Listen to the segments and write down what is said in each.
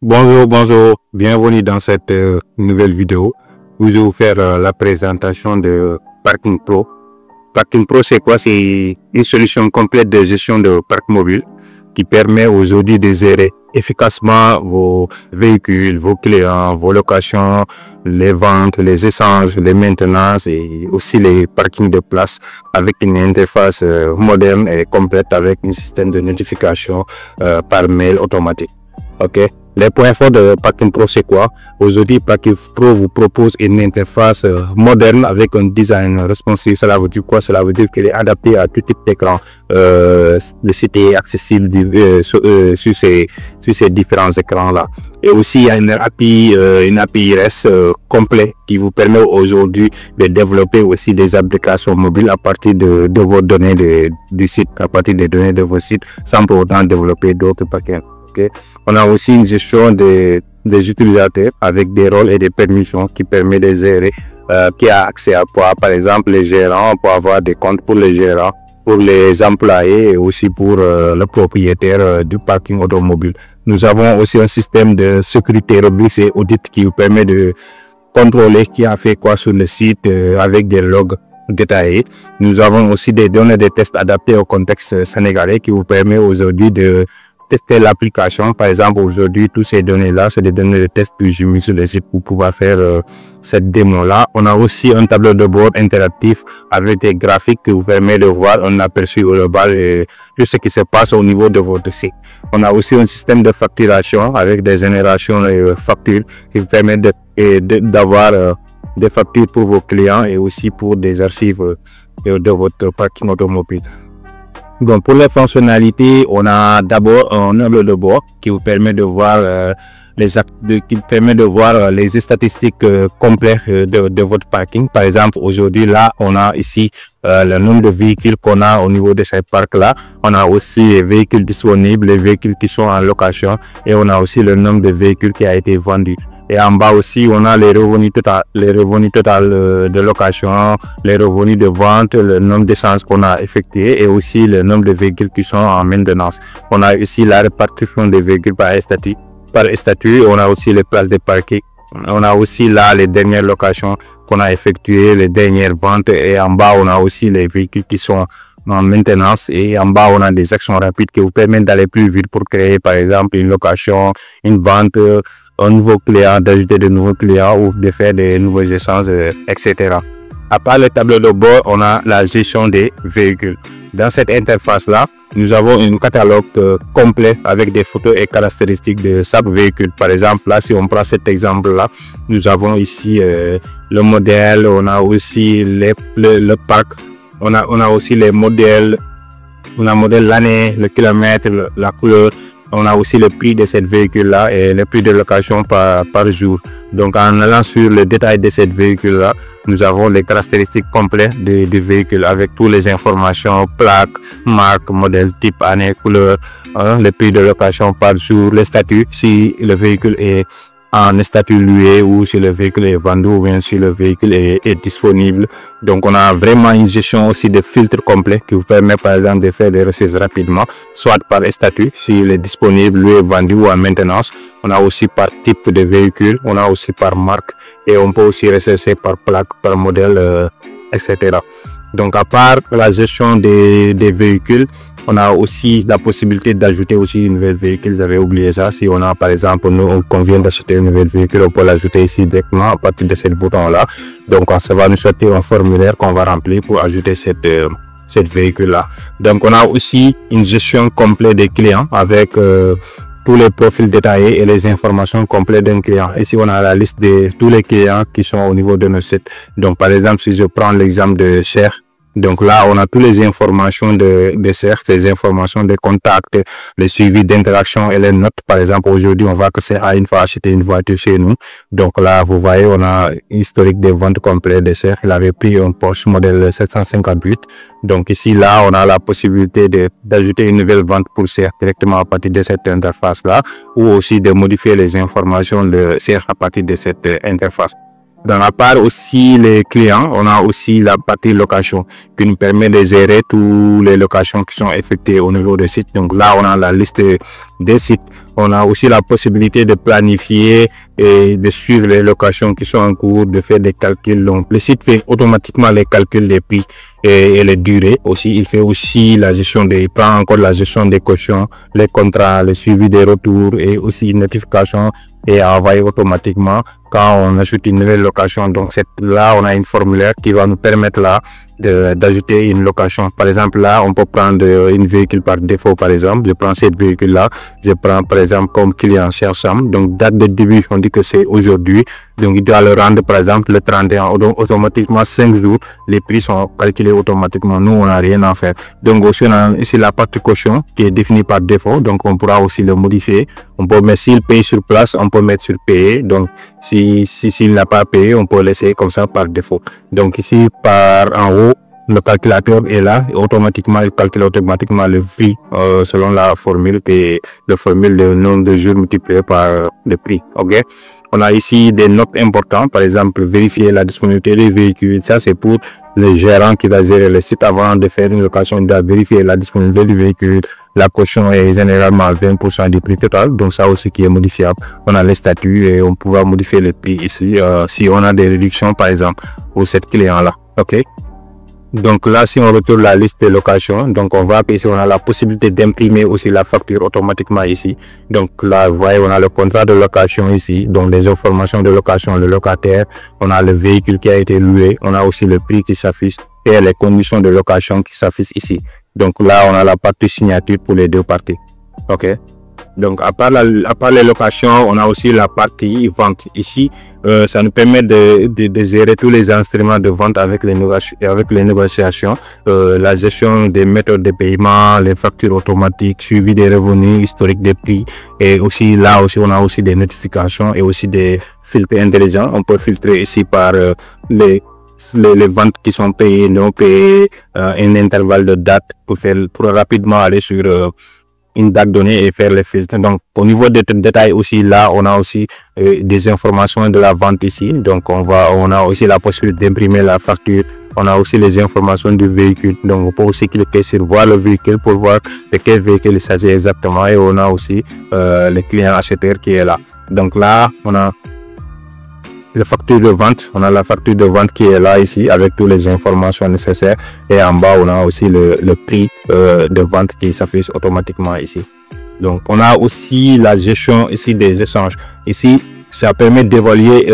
Bonjour, bienvenue dans cette nouvelle vidéo où je vais vous faire la présentation de Parking Pro. Parking Pro, c'est quoi? C'est une solution complète de gestion de parc mobile qui permet aujourd'hui de gérer efficacement vos véhicules, vos clients, vos locations, les ventes, les échanges, les maintenances et aussi les parkings de place avec une interface moderne et complète avec un système de notification par mail automatique. Ok. Les points forts de Parking Pro, c'est quoi? Aujourd'hui, Parking Pro vous propose une interface moderne avec un design responsive. Cela veut dire quoi? Cela veut dire qu'elle est adaptée à tout type d'écran. Le site est accessible sur ces différents écrans-là. Et aussi, il y a une API REST complet qui vous permet aujourd'hui de développer aussi des applications mobiles à partir de vos données du site, à partir des données de vos sites, sans pour autant développer d'autres paquets. Okay. On a aussi une gestion des utilisateurs avec des rôles et des permissions qui permet de gérer, qui a accès à quoi? Par exemple, les gérants, on peut avoir des comptes pour les gérants, pour les employés et aussi pour le propriétaire du parking automobile. Nous avons aussi un système de sécurité robuste et audit qui vous permet de contrôler qui a fait quoi sur le site avec des logs détaillés. Nous avons aussi des données de tests adaptés au contexte sénégalais qui vous permet aujourd'hui de tester l'application. Par exemple, aujourd'hui, toutes ces données-là, c'est des données de test que j'ai mis sur le site pour pouvoir faire cette démo-là. On a aussi un tableau de bord interactif avec des graphiques qui vous permet de voir un aperçu global de tout ce qui se passe au niveau de votre site. On a aussi un système de facturation avec des générations de factures qui vous permet d'avoir des factures pour vos clients et aussi pour des archives de votre parking automobile. Donc pour les fonctionnalités, on a d'abord un tableau de bord qui vous permet de voir les statistiques complètes de votre parking. Par exemple, aujourd'hui là, on a ici le nombre de véhicules qu'on a au niveau de ces parcs-là. On a aussi les véhicules disponibles, les véhicules qui sont en location et on a aussi le nombre de véhicules qui a été vendu. Et en bas aussi, on a les revenus total de location, les revenus de vente, le nombre d'essences qu'on a effectué et aussi le nombre de véhicules qui sont en maintenance. On a ici la répartition des véhicules par statut. On a aussi les places de parking. On a aussi là les dernières locations qu'on a effectuées, les dernières ventes. Et en bas, on a aussi les véhicules qui sont en maintenance. Et en bas, on a des actions rapides qui vous permettent d'aller plus vite pour créer, par exemple, une location, une vente, un nouveau client, d'ajouter de nouveaux clients ou de faire des nouveaux échanges, etc. À part le tableau de bord, on a la gestion des véhicules. Dans cette interface-là, nous avons un catalogue complet avec des photos et caractéristiques de chaque véhicule. Par exemple, là, si on prend cet exemple-là, nous avons ici le modèle, on a aussi le parc, on a aussi les modèles, on a modèle, l'année, le kilomètre, la couleur. On a aussi le prix de cette véhicule-là et le prix de location par jour. Donc, en allant sur le détail de cette véhicule-là, nous avons les caractéristiques complètes du véhicule avec toutes les informations, plaques, marque, modèle, type, année, couleur, le prix de location par jour, le statut, si le véhicule est en statut loué ou si le véhicule est vendu ou bien si le véhicule est disponible. Donc on a vraiment une gestion aussi de filtre complet qui vous permet par exemple de faire des recherches rapidement, soit par statut s'il est disponible, loué, vendu ou en maintenance. On a aussi par type de véhicule, on a aussi par marque et on peut aussi rechercher par plaque, par modèle, etc. Donc à part la gestion des véhicules, on a aussi la possibilité d'ajouter aussi une nouvelle véhicule. J'avais oublié ça. Si on a par exemple, qu'on vient d'acheter une nouvelle véhicule, on peut l'ajouter ici directement à partir de ce bouton-là. Donc ça va nous sortir un formulaire qu'on va remplir pour ajouter cette véhicule-là. Donc on a aussi une gestion complète des clients avec tous les profils détaillés et les informations complètes d'un client. Ici, on a la liste de tous les clients qui sont au niveau de nos sites. Donc, par exemple, si je prends l'exemple de Cher, donc là, on a toutes les informations de Cher, ces informations de contacts, les suivis d'interaction et les notes. Par exemple, aujourd'hui, on voit que Cher a une fois acheté une voiture chez nous. Donc là, vous voyez, on a historique des ventes complètes de Cher. Il avait pris un Porsche modèle 758. Donc ici, là, on a la possibilité d'ajouter une nouvelle vente pour Cher directement à partir de cette interface-là ou aussi de modifier les informations de Cher à partir de cette interface. Dans la part aussi les clients, on a aussi la partie location qui nous permet de gérer toutes les locations qui sont effectuées au niveau des sites. Donc là, on a la liste des sites On a aussi la possibilité de planifier et de suivre les locations qui sont en cours, de faire des calculs. Donc, le site fait automatiquement les calculs des prix et les durées aussi. Il fait aussi la gestion il prend encore la gestion des cautions, les contrats, le suivi des retours et aussi une notification et envoyer automatiquement quand on ajoute une nouvelle location. Donc là on a une formulaire qui va nous permettre là d'ajouter une location. Par exemple là on peut prendre une véhicule par défaut. Par exemple je prends cette véhicule là, je prends par exemple comme client Cheikh Sam, donc date de début on dit que c'est aujourd'hui, donc il doit le rendre par exemple le 31, donc automatiquement 5 jours les prix sont calculés automatiquement, nous on n'a rien à faire. Donc aussi on a ici la partie caution qui est définie par défaut, donc on pourra aussi le modifier. On peut mettre s'il paye sur place, on peut mettre sur payer. Donc s'il n'a pas payé, on peut laisser comme ça par défaut. Donc ici par en haut le calculateur est là et automatiquement il calcule automatiquement le prix selon la formule qui est le nombre de jours multiplié par le prix. Ok, on a ici des notes importantes, par exemple vérifier la disponibilité des véhicules. Ça c'est pour le gérant qui va gérer le site. Avant de faire une location, il doit vérifier la disponibilité du véhicule. La caution est généralement 20% du prix total, donc ça aussi qui est modifiable. On a les statuts et on pourra modifier le prix ici si on a des réductions par exemple pour cet client là. Ok, donc là si on retourne la liste de locations, donc on va ici on a la possibilité d'imprimer aussi la facture automatiquement ici. Donc là vous voyez on a le contrat de location ici, donc les informations de location, le locataire, on a le véhicule qui a été loué, on a aussi le prix qui s'affiche et les conditions de location qui s'affichent ici. Donc là on a la partie signature pour les deux parties. Ok, donc à part les locations, on a aussi la partie vente ici. Ça nous permet de gérer tous les instruments de vente avec les négociations, la gestion des méthodes de paiement, les factures automatiques, suivi des revenus, historique des prix, et aussi là aussi on a aussi des notifications et aussi des filtres intelligents. On peut filtrer ici par les ventes qui sont payées, non payées, un intervalle de date pour rapidement aller sur une date donnée et faire les filtres. Donc au niveau des détails aussi, là on a aussi des informations de la vente ici. Donc on a aussi la possibilité d'imprimer la facture. On a aussi les informations du véhicule. Donc on peut aussi cliquer sur voir le véhicule pour voir de quel véhicule il s'agit exactement. Et on a aussi le client acheteur qui est là. Donc là on a la facture de vente, on a la facture de vente qui est là ici avec toutes les informations nécessaires, et en bas on a aussi le prix de vente qui s'affiche automatiquement ici. Donc on a aussi la gestion ici des échanges. Ici ça permet d'évaluer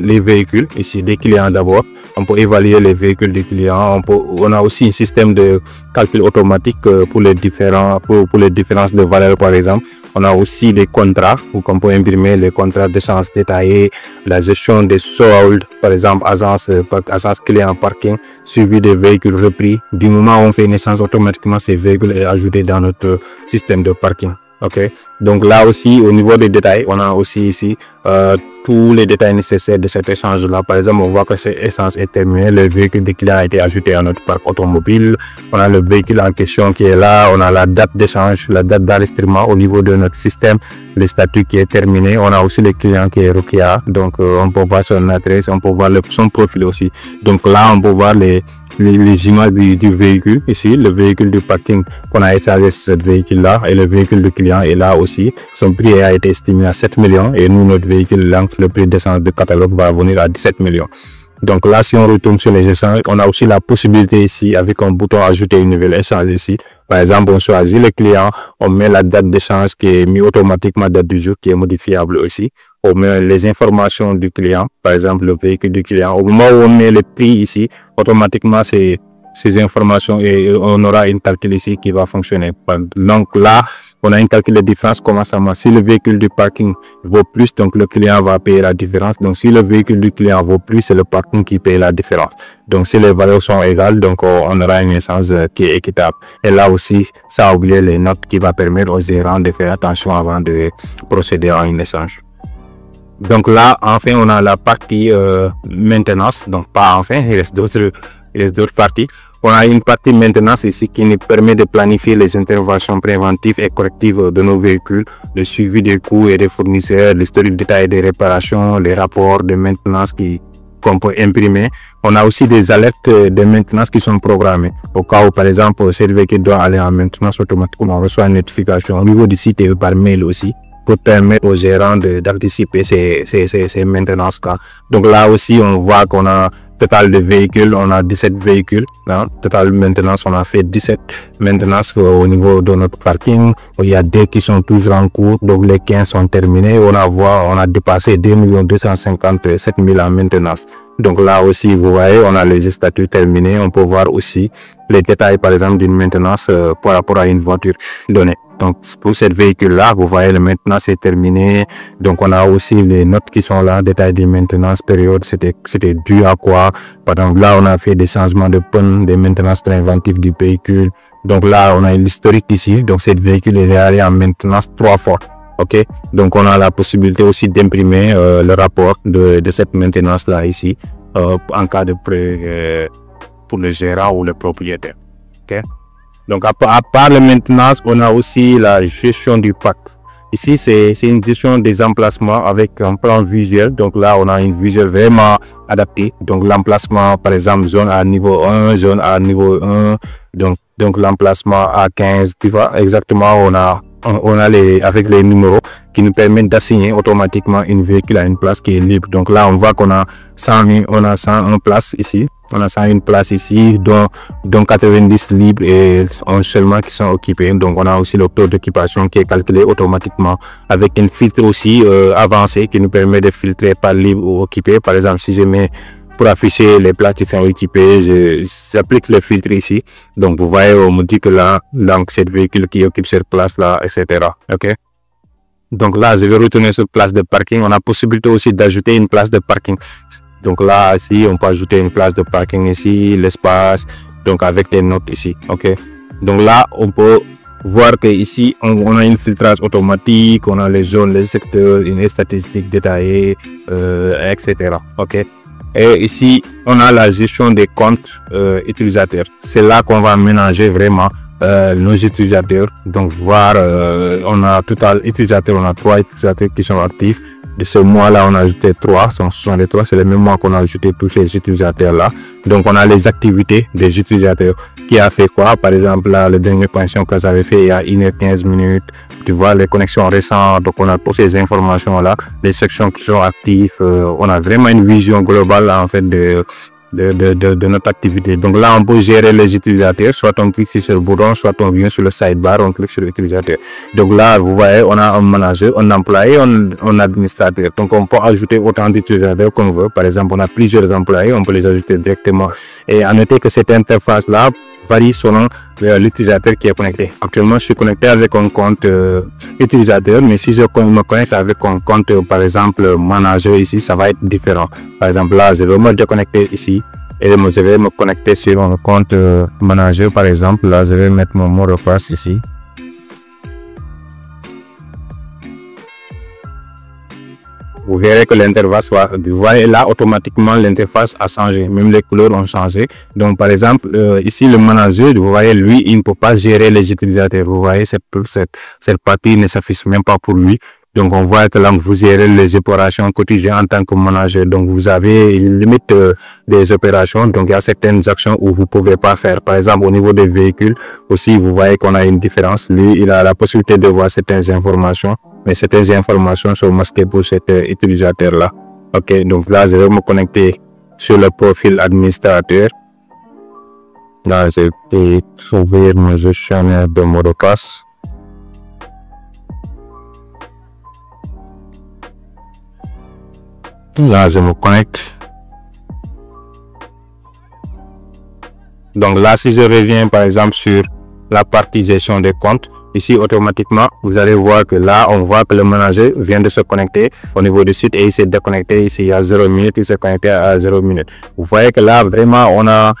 les véhicules ici des clients. D'abord on peut évaluer les véhicules des clients. On a aussi un système de calcul automatique pour les différences de valeur. Par exemple on a aussi des contrats où on peut imprimer les contrats d'échange détaillés, la gestion des soldes, par exemple agence client parking, suivi des véhicules repris. Du moment où on fait une échange, automatiquement ces véhicules est ajouté dans notre système de parking. Ok, donc là aussi au niveau des détails, on a aussi ici tous les détails nécessaires de cet échange là. Par exemple on voit que cet échange est terminé, le véhicule des clients a été ajouté à notre parc automobile, on a le véhicule en question qui est là, on a la date d'échange, la date d'enregistrement au niveau de notre système, le statut qui est terminé, on a aussi le client qui est Rokia, donc on peut voir son adresse, on peut voir son profil aussi. Donc là on peut voir les images du véhicule ici, le véhicule du parking qu'on a échangé sur ce véhicule là, et le véhicule du client est là aussi. Son prix a été estimé à 7 millions et nous notre véhicule là, le prix d'essence de catalogue va venir à 17 millions. Donc là si on retourne sur les échanges, on a aussi la possibilité ici avec un bouton ajouter une nouvelle échange ici. Par exemple on choisit le client, on met la date d'échange qui est mise automatiquement, date du jour qui est modifiable aussi. On met les informations du client, par exemple le véhicule du client. Au moment où on met le prix ici, automatiquement ces informations et on aura une calcul ici qui va fonctionner. Donc là on a une calcul de différence. Comment ça marche? Si le véhicule du parking vaut plus, donc le client va payer la différence. Donc si le véhicule du client vaut plus, c'est le parking qui paye la différence. Donc si les valeurs sont égales, donc on aura une échange qui est équitable. Et là aussi ça a oublié les notes qui va permettre aux gérants de faire attention avant de procéder à une échange. Donc là enfin on a la partie maintenance. Donc pas enfin, il reste d'autres parties. On a une partie maintenance ici qui nous permet de planifier les interventions préventives et correctives de nos véhicules, le suivi des coûts et des fournisseurs, l'historique détaillé des réparations, les rapports de maintenance qu'on peut imprimer. On a aussi des alertes de maintenance qui sont programmées. Au cas où par exemple ce véhicule doit aller en maintenance, automatiquement on reçoit une notification au niveau du site et par mail aussi pour permettre aux gérants d'anticiper ces maintenances. Donc là aussi, on voit qu'on a total de véhicules, on a 17 véhicules. Hein. Total maintenance, on a fait 17 maintenances au niveau de notre parking. Il y a des qui sont toujours en cours, donc les 15 sont terminés. On a dépassé 2 257 000 en maintenance. Donc là aussi, vous voyez, on a les statuts terminés. On peut voir aussi les détails, par exemple, d'une maintenance par rapport à une voiture donnée. Donc, pour cette véhicule-là, vous voyez, le maintenance est terminé. Donc, on a aussi les notes qui sont là, détails de maintenance, période, c'était dû à quoi. Par exemple, là, on a fait des changements de pneus, des maintenances préventives du véhicule. Donc là, on a l'historique ici. Donc, cette véhicule est allé en maintenance 3 fois. OK. Donc, on a la possibilité aussi d'imprimer le rapport de cette maintenance-là ici, en cas de prêt pour le gérant ou le propriétaire. OK. Donc, à part la maintenance, on a aussi la gestion du parc. Ici, c'est une gestion des emplacements avec un plan visuel. Donc là, on a une visuelle vraiment adaptée. Donc, l'emplacement, par exemple, zone à niveau 1, zone à niveau 1. Donc l'emplacement à 15, tu vois, exactement, on a avec les numéros qui nous permettent d'assigner automatiquement une véhicule à une place qui est libre. Donc là, on voit qu'on a 101 places ici. On a 101 places ici, dont 90 libres et 11 seulement qui sont occupés. Donc, on a aussi le taux d'occupation qui est calculé automatiquement avec un filtre aussi avancé qui nous permet de filtrer par libre ou occupé. Par exemple, si je mets pour afficher les places qui sont équipées, j'applique le filtre ici. Donc, vous voyez, on me dit que là, donc, c'est le véhicule qui occupe cette place-là, etc. OK? Donc là, je vais retourner sur place de parking. On a possibilité aussi d'ajouter une place de parking. Donc là, ici, on peut ajouter une place de parking ici, l'espace, donc avec les notes ici. OK? Donc là, on peut voir que ici, on a une filtrage automatique, on a les zones, les secteurs, une statistique détaillée, etc. OK? Et ici, on a la gestion des comptes utilisateurs. C'est là qu'on va ménager vraiment nos utilisateurs. Donc, voir, on a total utilisateur, on a 3 utilisateurs qui sont actifs. De ce mois-là, on a ajouté 3, ce sont les 3, c'est le même mois qu'on a ajouté tous ces utilisateurs-là. Donc, on a les activités des utilisateurs. Qui a fait quoi? Par exemple, là, le dernier connexion que j'avais fait il y a 1h15 minutes. Tu vois, les connexions récentes. Donc, on a toutes ces informations-là, les sections qui sont actives. On a vraiment une vision globale, en fait, de notre activité. Donc là, on peut gérer les utilisateurs. Soit on clique sur le bouton, soit on vient sur le sidebar, on clique sur l'utilisateur. Donc là, vous voyez, on a un manager, un employé, un administrateur. Donc on peut ajouter autant d'utilisateurs qu'on veut. Par exemple, on a plusieurs employés, on peut les ajouter directement. Et à noter que cette interface-là varie selon l'utilisateur qui est connecté. Actuellement, je suis connecté avec un compte utilisateur, mais si je me connecte avec un compte, par exemple, manager ici, ça va être différent. Par exemple, là, je vais me déconnecter ici et je vais me connecter sur un compte manager, par exemple. Là, je vais mettre mon mot de passe ici. Vous verrez que l'interface va, vous voyez là, automatiquement, l'interface a changé. Même les couleurs ont changé. Donc, par exemple, ici, le manager, vous voyez, lui, il ne peut pas gérer les utilisateurs. Vous voyez, cette partie ne s'affiche même pas pour lui. Donc, on voit que là, vous gérez les opérations quotidiennes en tant que manager. Donc, vous avez une limite des opérations. Donc, il y a certaines actions où vous ne pouvez pas faire. Par exemple, au niveau des véhicules, aussi, vous voyez qu'on a une différence. Lui, il a la possibilité de voir certaines informations. Mais certaines informations sont masquées pour cet utilisateur-là. OK, donc là, je vais me connecter sur le profil administrateur. Là, je vais trouver mon gestionnaire de mot de passe. Là, je me connecte. Donc là, si je reviens par exemple sur la partie gestion des comptes, ici automatiquement, vous allez voir que là, on voit que le manager vient de se connecter au niveau du site et il s'est déconnecté ici il y a 0 minutes, il s'est connecté à 0 minutes. Vous voyez que là, vraiment, on a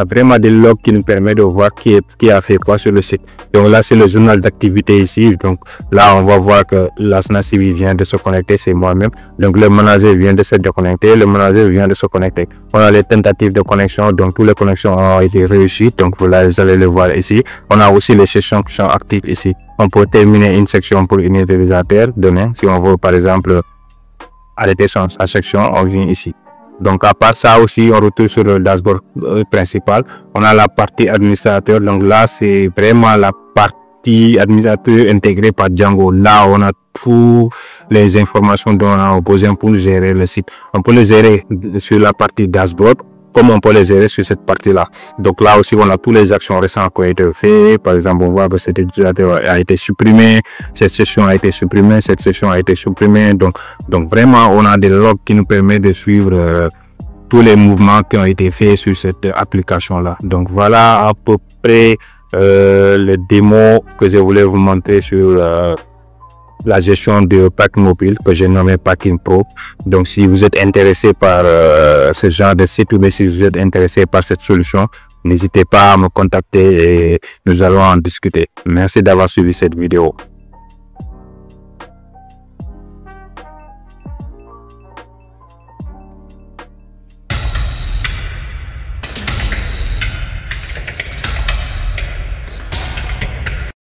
vraiment des logs qui nous permettent de voir qui a fait quoi sur le site. Donc là, c'est le journal d'activité ici. Donc là, on va voir que l'Asna Civil vient de se connecter, c'est moi-même. Donc le manager vient de se déconnecter, le manager vient de se connecter. On a les tentatives de connexion, donc toutes les connexions ont été réussies. Donc là, vous allez le voir ici. On a aussi les sessions qui sont actives ici. On peut terminer une section pour une utilisateur demain. Si on veut, par exemple, arrêter sa section, on vient ici. Donc, à part ça aussi, on retourne sur le dashboard principal. On a la partie administrateur. Donc là, c'est vraiment la partie administrateur intégré par Django. Là, on a toutes les informations dont on a besoin pour gérer le site. On peut le gérer sur la partie dashboard, comme on peut les gérer sur cette partie-là. Donc là aussi, on a toutes les actions récentes qui ont été faites. Par exemple, on voit que cet utilisateur a été supprimé, cette session a été supprimée, cette session a été supprimée. Donc vraiment, on a des logs qui nous permettent de suivre tous les mouvements qui ont été faits sur cette application-là. Donc voilà à peu près les démos que je voulais vous montrer sur la gestion de parc mobile que j'ai nommé Parking Pro. Donc si vous êtes intéressé par ce genre de site, ou bien si vous êtes intéressé par cette solution, n'hésitez pas à me contacter et nous allons en discuter. Merci d'avoir suivi cette vidéo.